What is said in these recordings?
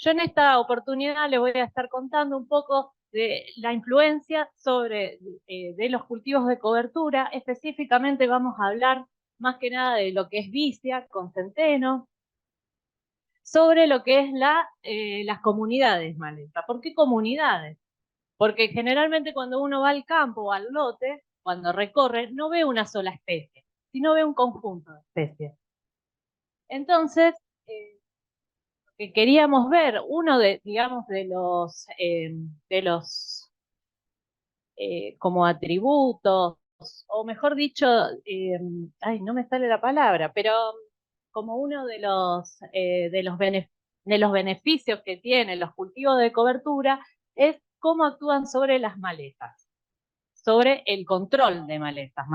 Yo en esta oportunidad les voy a estar contando un poco de la influencia de los cultivos de cobertura. Específicamente vamos a hablar más que nada de lo que es vicia con centeno, sobre lo que es las comunidades maleza. ¿Por qué comunidades? Porque generalmente cuando uno va al campo o al lote, cuando recorre, no ve una sola especie, sino ve un conjunto de especies. Entonces, que queríamos ver, uno de, digamos, de los como atributos, o mejor dicho, ay, no me sale la palabra, pero como uno de los beneficios que tienen los cultivos de cobertura es cómo actúan sobre las malezas, sobre el control de malezas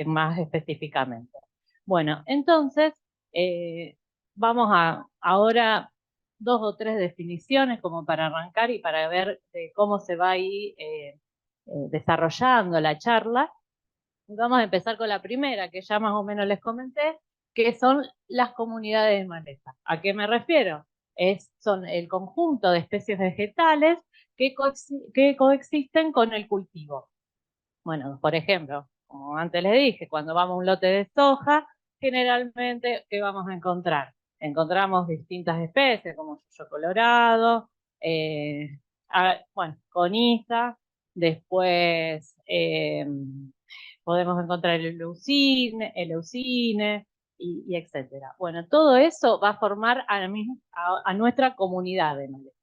más específicamente. Bueno, entonces vamos a ahora dos o tres definiciones como para arrancar y para ver cómo se va a ir desarrollando la charla. Vamos a empezar con la primera, que ya más o menos les comenté, que son las comunidades de maleza. ¿A qué me refiero? Son el conjunto de especies vegetales que coexisten con el cultivo. Bueno, por ejemplo, como antes les dije, cuando vamos a un lote de soja, generalmente, ¿qué vamos a encontrar? Encontramos distintas especies, como yuyo colorado, bueno, coniza, después podemos encontrar el leucine y etcétera. Bueno, todo eso va a formar a nuestra comunidad de maleza.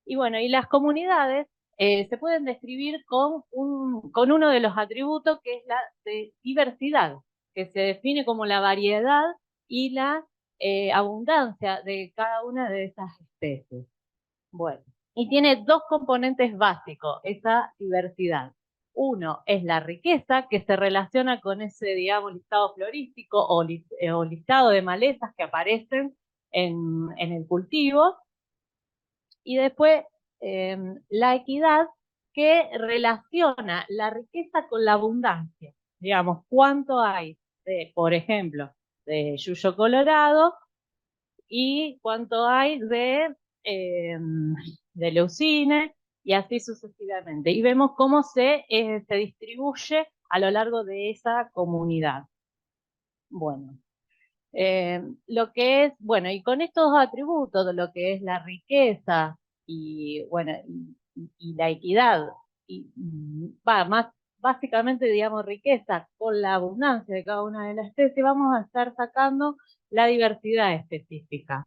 Y bueno, y las comunidades se pueden describir con uno de los atributos que es la de diversidad, que se define como la variedad y la abundancia de cada una de esas especies. Bueno, y tiene dos componentes básicos, esa diversidad. Uno es la riqueza, que se relaciona con ese, digamos, listado florístico o listado de malezas que aparecen en el cultivo. Y después la equidad, que relaciona la riqueza con la abundancia. Digamos, cuánto hay por ejemplo, de yuyo colorado y cuánto hay de leucine y así sucesivamente. Y vemos cómo se distribuye a lo largo de esa comunidad. Bueno, lo que es, bueno, y con estos atributos, de lo que es la riqueza y, bueno, y la equidad, y va, más básicamente, digamos, riqueza con la abundancia de cada una de las especies, vamos a estar sacando la diversidad específica,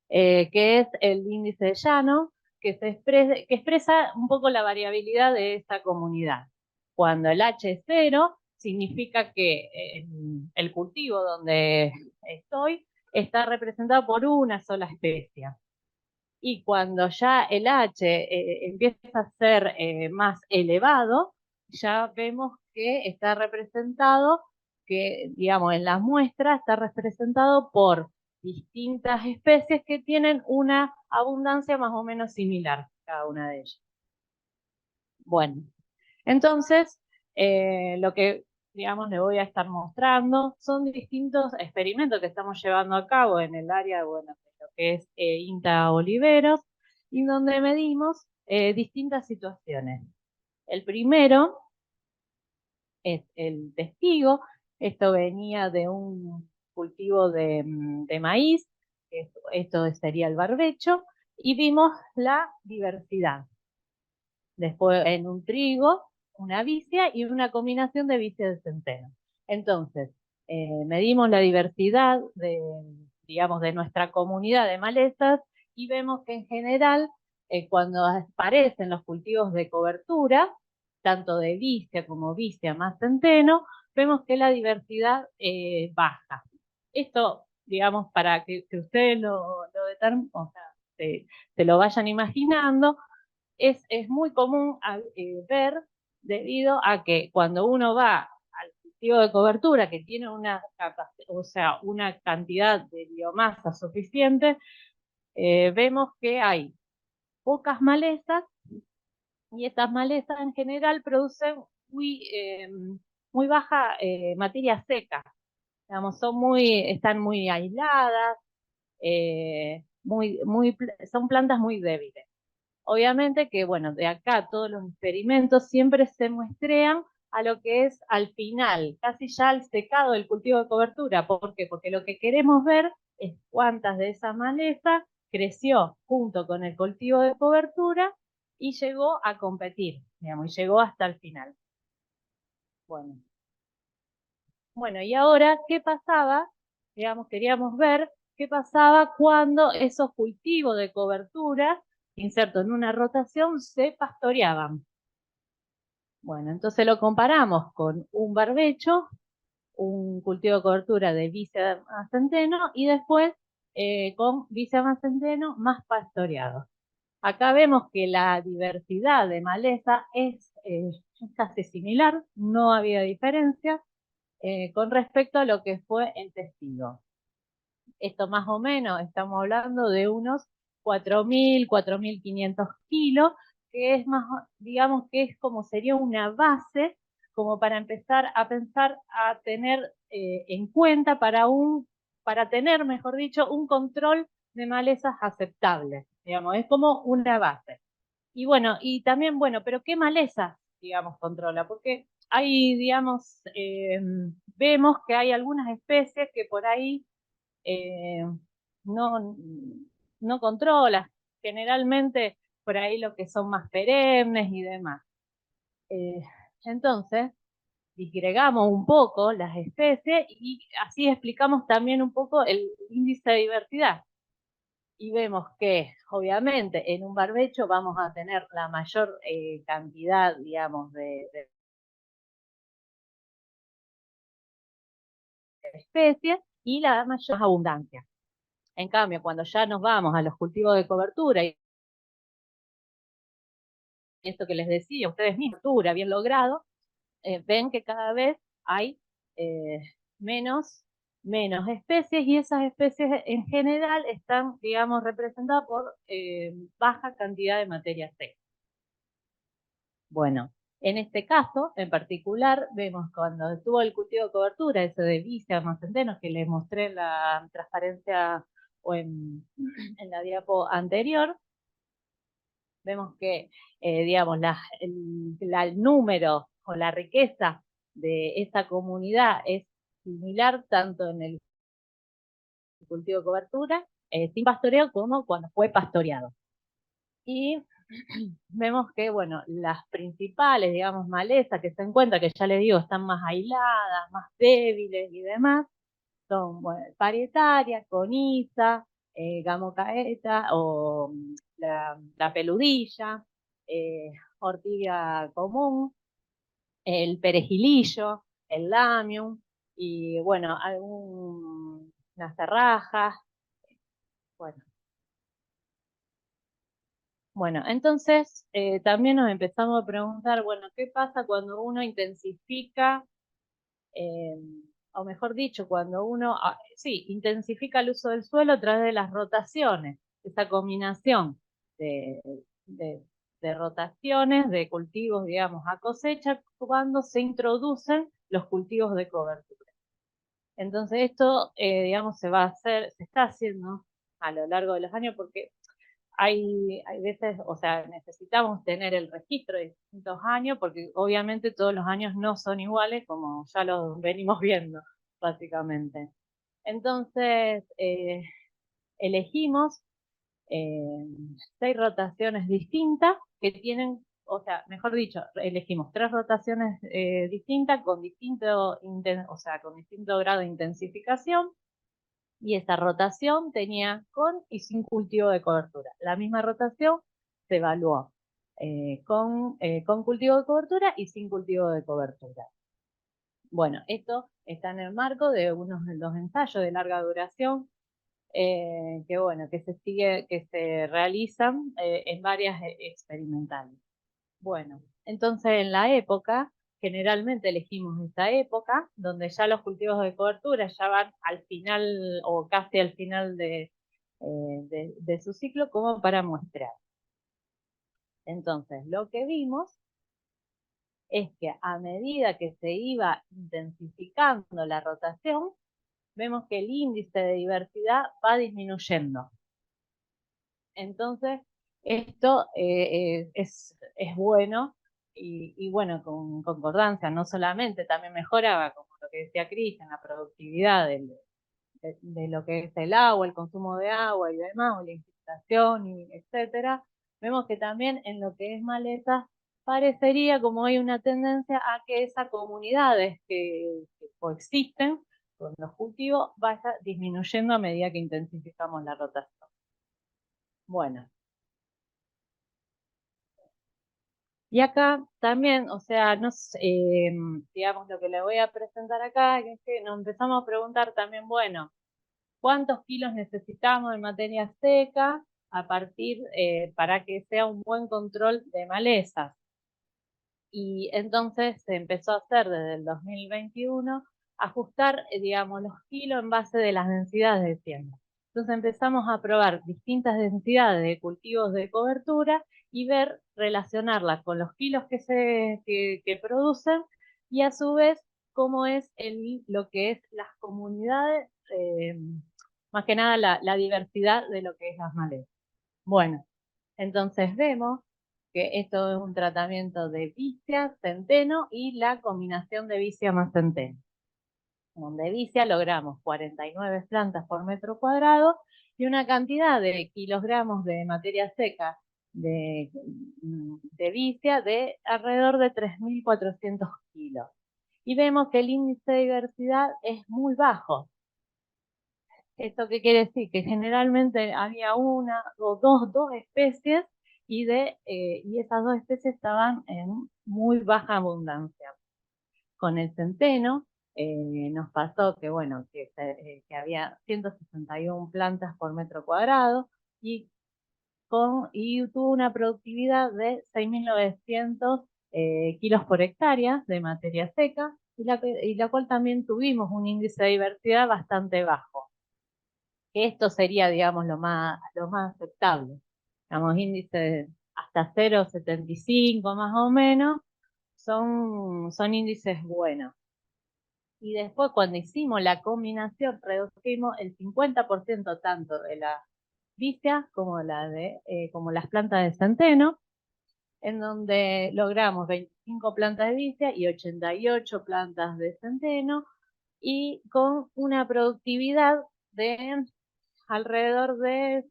que es el índice de Llano, que expresa un poco la variabilidad de esta comunidad. Cuando el H es cero, significa que el cultivo donde estoy está representado por una sola especie. Y cuando ya el H empieza a ser más elevado, ya vemos que está representado, que digamos en las muestras está representado por distintas especies que tienen una abundancia más o menos similar, cada una de ellas. Bueno, entonces lo que digamos le voy a estar mostrando son distintos experimentos que estamos llevando a cabo en el área, bueno, de lo que es INTA Oliveros, y donde medimos distintas situaciones. El primero es el testigo. Esto venía de un cultivo de maíz, esto sería el barbecho, y vimos la diversidad. Después en un trigo, una vicia y una combinación de vicia de centeno. Entonces, medimos la diversidad digamos, de nuestra comunidad de malezas y vemos que en general, cuando aparecen los cultivos de cobertura, tanto de vicia como vicia más centeno, vemos que la diversidad baja. Esto, digamos, para que ustedes lo determinen, o sea, se lo vayan imaginando, es muy común ver, debido a que cuando uno va al cultivo de cobertura que tiene o sea, una cantidad de biomasa suficiente, vemos que hay pocas malezas y estas malezas en general producen muy baja materia seca. Digamos, están muy aisladas, son plantas muy débiles. Obviamente que, bueno, de acá todos los experimentos siempre se muestrean a lo que es al final, casi ya al secado del cultivo de cobertura. ¿Por qué? Porque lo que queremos ver es cuántas de esa maleza creció junto con el cultivo de cobertura y llegó a competir, digamos, y llegó hasta el final. Bueno, y ahora, ¿qué pasaba? Digamos, queríamos ver qué pasaba cuando esos cultivos de cobertura, insertos en una rotación, se pastoreaban. Bueno, entonces lo comparamos con un barbecho, un cultivo de cobertura de Vicia más centeno y después con Vicia más centeno más pastoreado. Acá vemos que la diversidad de maleza es casi similar, no había diferencia con respecto a lo que fue el testigo. Esto más o menos, estamos hablando de unos 4.000, 4.500 kilos, que es más, digamos que es como sería una base, como para empezar a pensar, a tener en cuenta para tener, mejor dicho, un control de malezas aceptable, digamos, es como una base. Y bueno, y también, bueno, pero ¿qué malezas, digamos, controla? Porque hay, digamos, vemos que hay algunas especies que por ahí eh, no, no controla. Generalmente por ahí lo que son más perennes y demás. Eh, entonces, disgregamos un poco las especies y así explicamos también un poco el índice de diversidad. Y vemos que, obviamente, en un barbecho vamos a tener la mayor cantidad, digamos, de especies y la mayor abundancia. En cambio, cuando ya nos vamos a los cultivos de cobertura y esto que les decía, ustedes mismos, cobertura bien logrado, ven que cada vez hay eh, menos, menos especies y esas especies en general están, digamos, representadas por baja cantidad de materia seca. Bueno, en este caso, en particular, vemos cuando estuvo el cultivo de cobertura, ese de Vicia más centenos que les mostré en la transparencia o en la diapo anterior, vemos que, digamos, el número o la riqueza de esa comunidad es similar tanto en el cultivo de cobertura, sin pastoreo, como cuando fue pastoreado. Y vemos que, bueno, las principales, digamos, malezas que se encuentran, que ya les digo, están más aisladas, más débiles y demás, son, bueno, parietaria, coniza, gamocaeta o la peludilla, ortiga común, el perejilillo, el lamium y, bueno, algunas terrajas, bueno. Bueno, entonces también nos empezamos a preguntar, bueno, ¿qué pasa cuando uno intensifica, eh, o mejor dicho, cuando uno, sí, intensifica el uso del suelo a través de las rotaciones, esa combinación de, de, de rotaciones de cultivos, digamos, a cosecha, cuando se introducen los cultivos de cobertura? Entonces esto, digamos, se está haciendo a lo largo de los años porque hay veces, o sea, necesitamos tener el registro de distintos años porque obviamente todos los años no son iguales como ya los venimos viendo, básicamente. Entonces, elegimos eh, 6 rotaciones distintas que tienen, o sea, mejor dicho, elegimos 3 rotaciones distintas con o sea, con distinto grado de intensificación y esa rotación tenía con y sin cultivo de cobertura. La misma rotación se evaluó con cultivo de cobertura y sin cultivo de cobertura. Bueno, esto está en el marco de unos de los ensayos de larga duración que bueno, que se realizan en varias experimentales. Bueno, entonces en la época, generalmente elegimos esta época, donde ya los cultivos de cobertura ya van al final o casi al final de su ciclo como para muestrear. Entonces, lo que vimos es que a medida que se iba intensificando la rotación, vemos que el índice de diversidad va disminuyendo. Entonces, esto es bueno y bueno, con concordancia, no solamente, también mejoraba, como lo que decía Cristian, la productividad de lo que es el agua, el consumo de agua y demás, o la infiltración, y etcétera. Vemos que también en lo que es maleza parecería como hay una tendencia a que esas comunidades que coexisten con los cultivos vaya disminuyendo a medida que intensificamos la rotación. Bueno, y acá también, o sea, digamos lo que le voy a presentar acá es que nos empezamos a preguntar también, bueno, ¿cuántos kilos necesitamos de materia seca a partir para que sea un buen control de malezas? Y entonces se empezó a hacer desde el 2021 ajustar, digamos, los kilos en base de las densidades de siembra. Entonces empezamos a probar distintas densidades de cultivos de cobertura y ver, relacionarlas con los kilos que producen y a su vez cómo es lo que es las comunidades, más que nada la diversidad de lo que es las malezas. Bueno, entonces vemos que esto es un tratamiento de vicia, centeno y la combinación de vicia más centeno. Donde vicia logramos 49 plantas por metro cuadrado y una cantidad de kilogramos de materia seca de vicia de alrededor de 3.400 kilos. Y vemos que el índice de diversidad es muy bajo. ¿Esto qué quiere decir? Que generalmente había una o dos especies y esas dos especies estaban en muy baja abundancia. Con el centeno nos pasó que, bueno, que había 161 plantas por metro cuadrado y, y tuvo una productividad de 6.900 kilos por hectárea de materia seca y la cual también tuvimos un índice de diversidad bastante bajo. Esto sería, digamos, lo más aceptable. Digamos, índices hasta 0,75 más o menos son índices buenos. Y después cuando hicimos la combinación, redujimos el 50% tanto de la vicia como las plantas de centeno, en donde logramos 25 plantas de vicia y 88 plantas de centeno, y con una productividad de alrededor de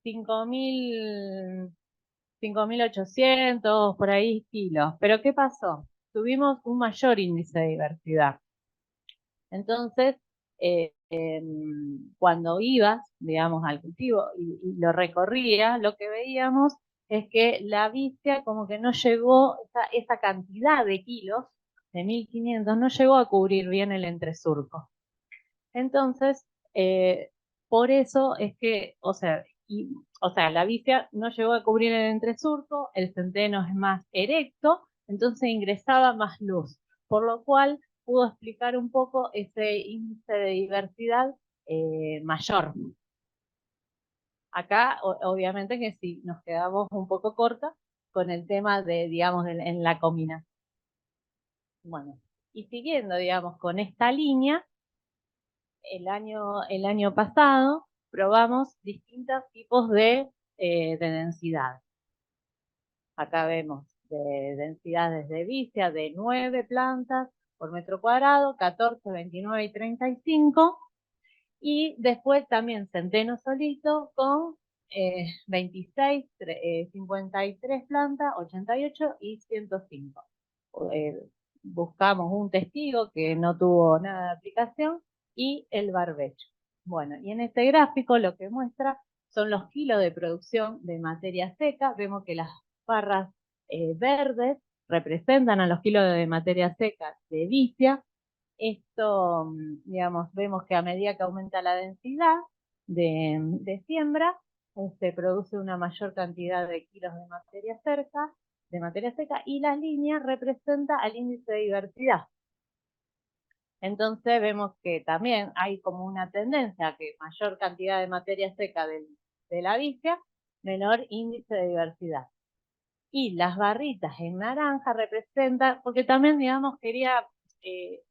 5.000, 5.800 por ahí kilos. Pero ¿qué pasó? Tuvimos un mayor índice de diversidad. Entonces, cuando ibas, digamos, al cultivo y lo recorría, lo que veíamos es que la vicia como que no llegó, esa cantidad de kilos, de 1.500, no llegó a cubrir bien el entresurco. Entonces, por eso es que, o sea, la vicia no llegó a cubrir el entresurco, el centeno es más erecto, entonces ingresaba más luz, por lo cual pudo explicar un poco ese índice de diversidad mayor. Acá, obviamente que sí, nos quedamos un poco cortas con el tema de, digamos, en la combinación. Bueno, y siguiendo, digamos, con esta línea, el año pasado probamos distintos tipos de densidad. Acá vemos densidades de vicia de 9 plantas por metro cuadrado, 14, 29 y 35. Y después también centeno solito con 26, 53 plantas, 88 y 105. Eh, Buscamos un testigo que no tuvo nada de aplicación y el barbecho. Bueno, y en este gráfico lo que muestra son los kilos de producción de materia seca. Vemos que las barras verdes representan a los kilos de materia seca de vicia. Esto, digamos, vemos que a medida que aumenta la densidad de siembra, se produce una mayor cantidad de kilos de materia seca, y la línea representa al índice de diversidad. Entonces vemos que también hay como una tendencia a que mayor cantidad de materia seca de la vicia, menor índice de diversidad. Y las barritas en naranja representan, porque también, digamos, quería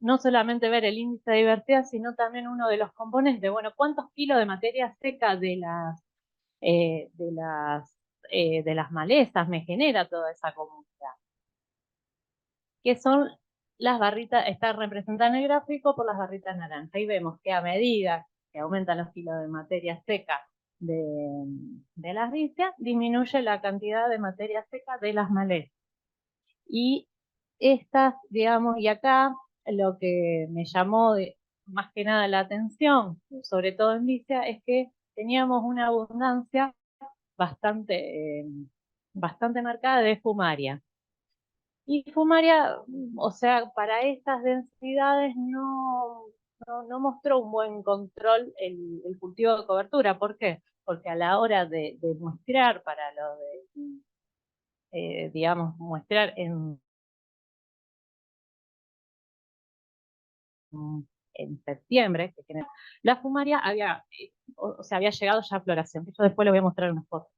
no solamente ver el índice de diversidad, sino también uno de los componentes, bueno, cuántos kilos de materia seca de las malezas me genera toda esa comunidad. Que son las barritas, está representada en el gráfico por las barritas naranjas. Y vemos que a medida que aumentan los kilos de materia seca de las vicias, disminuye la cantidad de materia seca de las malezas. Y estas, digamos, y acá lo que me llamó más que nada la atención, sobre todo en vicia, es que teníamos una abundancia bastante, bastante marcada de fumaria. Y fumaria, o sea, para estas densidades no mostró un buen control el cultivo de cobertura. ¿Por qué? Porque a la hora de muestrear para lo de, digamos, muestrear en septiembre, la fumaria había, o sea, había llegado ya a floración. Yo después le voy a mostrar unas fotos.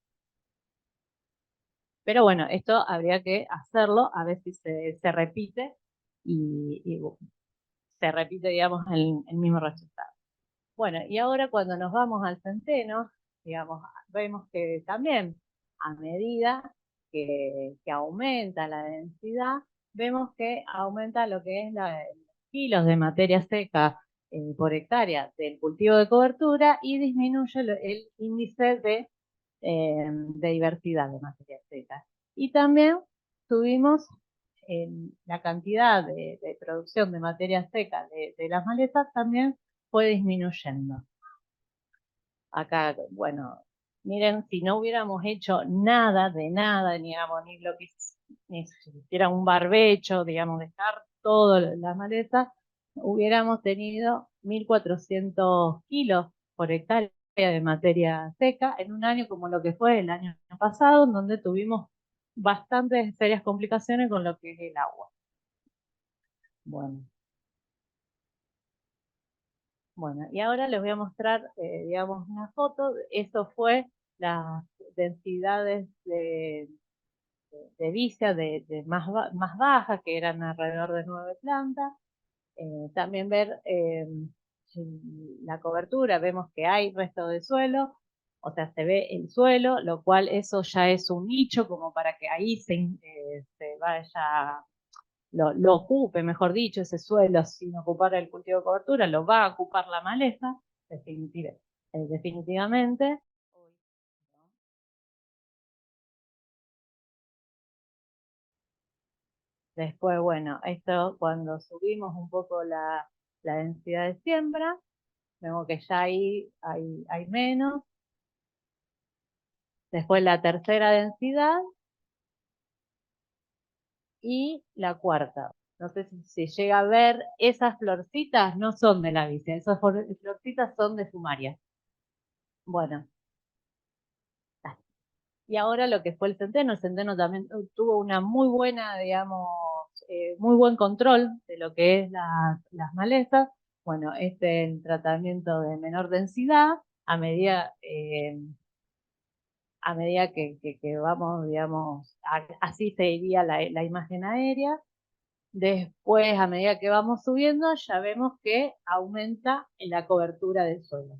Pero bueno, esto habría que hacerlo, a ver si se repite y se repite, digamos, el mismo resultado. Bueno, y ahora cuando nos vamos al centeno, digamos, vemos que también a medida que aumenta la densidad, vemos que aumenta lo que es los kilos de materia seca por hectárea del cultivo de cobertura y disminuye el índice de diversidad de materia seca. Y también tuvimos la cantidad de producción de materia seca de las malezas también fue disminuyendo. Acá, bueno, miren, si no hubiéramos hecho nada de nada, digamos, ni si hiciera un barbecho, digamos, dejar todas las malezas, hubiéramos tenido 1.400 kilos por hectárea de materia seca en un año como lo que fue el año pasado, donde tuvimos bastantes serias complicaciones con lo que es el agua. Bueno. Bueno, y ahora les voy a mostrar, digamos, una foto. Esto fue las densidades de vicia más bajas, que eran alrededor de 9 plantas. También ver la cobertura, vemos que hay resto de suelo, o sea, se ve el suelo, lo cual eso ya es un nicho como para que ahí se vaya lo ocupe, mejor dicho, ese suelo sin ocupar el cultivo de cobertura, lo va a ocupar la maleza, definitivamente. Después, bueno, esto cuando subimos un poco la densidad de siembra, vemos que ya hay menos. Después la tercera densidad y la cuarta. No sé si llega a ver, esas florcitas no son de la vicia, esas florcitas son de fumaria. Bueno, y ahora lo que fue el centeno también tuvo una muy buena, digamos, muy buen control de lo que es las malezas. Bueno, este es el tratamiento de menor densidad a medida que vamos, digamos, así se iría la imagen aérea. Después, a medida que vamos subiendo, ya vemos que aumenta la cobertura del suelo.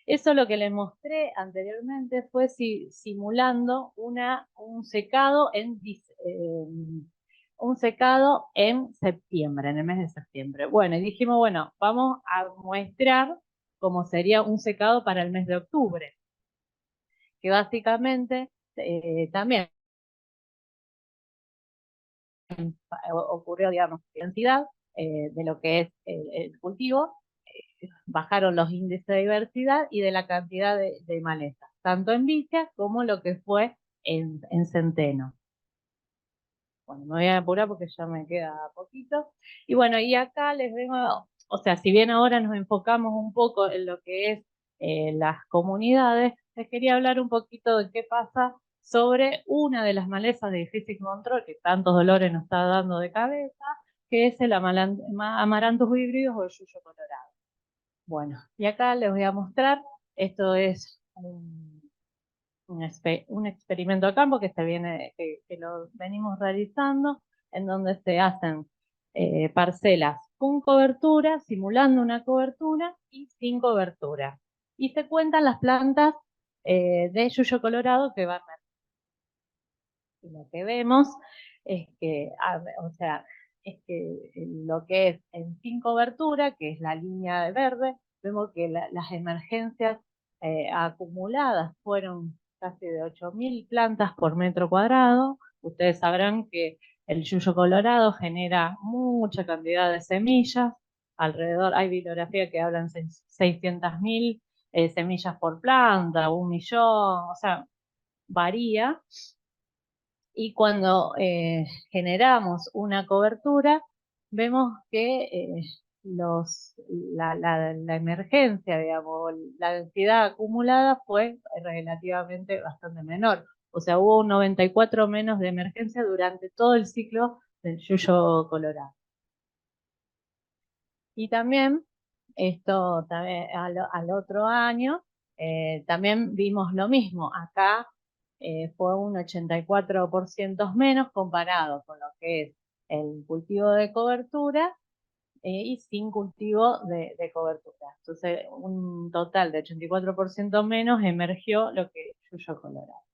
Eso lo que les mostré anteriormente fue simulando un secado un secado en septiembre, en el mes de septiembre. Bueno, y dijimos, bueno, vamos a muestrar cómo sería un secado para el mes de octubre, que básicamente también ocurrió, digamos, cantidad de lo que es el cultivo, bajaron los índices de diversidad y de la cantidad de malezas, tanto en vicia como lo que fue en centeno. Bueno, me voy a apurar porque ya me queda poquito. Y bueno, y acá les vengo, o sea, si bien ahora nos enfocamos un poco en lo que es las comunidades, les quería hablar un poquito de qué pasa sobre una de las malezas de difícil control que tantos dolores nos está dando de cabeza, que es el amaranthus híbridos o el yuyo colorado. Bueno, y acá les voy a mostrar, esto es un experimento a campo que lo venimos realizando. en donde se hacen parcelas con cobertura, simulando una cobertura y sin cobertura. Y se cuentan las plantas de yuyo colorado que van a... Y lo que vemos es que, o sea, es que lo que es en sin cobertura, que es la línea de verde, vemos que las emergencias acumuladas fueron casi de 8.000 plantas por metro cuadrado. Ustedes sabrán que el yuyo colorado genera mucha cantidad de semillas. Alrededor hay bibliografía que hablan 600.000 semillas por planta, 1.000.000, o sea, varía. Y cuando generamos una cobertura, vemos que la emergencia, digamos, la densidad acumulada fue relativamente bastante menor. O sea, hubo un 94 menos de emergencia durante todo el ciclo del yuyo colorado. Y también, esto también al otro año, también vimos lo mismo. Acá fue un 84% menos comparado con lo que es el cultivo de cobertura y sin cultivo de cobertura. Entonces, un total de 84% menos emergió lo que es yuyo colorado.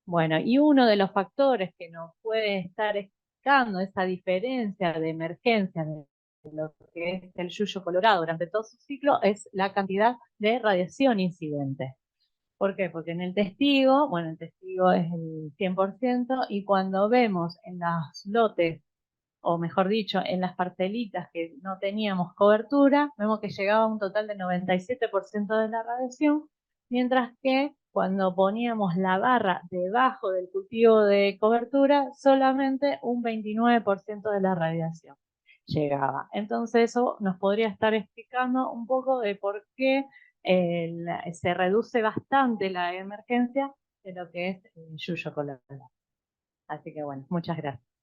Bueno, y uno de los factores que nos puede estar explicando esa diferencia de emergencia de lo que es el yuyo colorado durante todo su ciclo es la cantidad de radiación incidente. ¿Por qué? Porque en el testigo, bueno, el testigo es el 100% y cuando vemos en los lotes, o mejor dicho, en las parcelitas que no teníamos cobertura, vemos que llegaba a un total de 97% de la radiación, mientras que cuando poníamos la barra debajo del cultivo de cobertura, solamente un 29% de la radiación llegaba. Entonces eso nos podría estar explicando un poco de por qué se reduce bastante la emergencia de lo que es el yuyo colorado. Así que bueno, muchas gracias.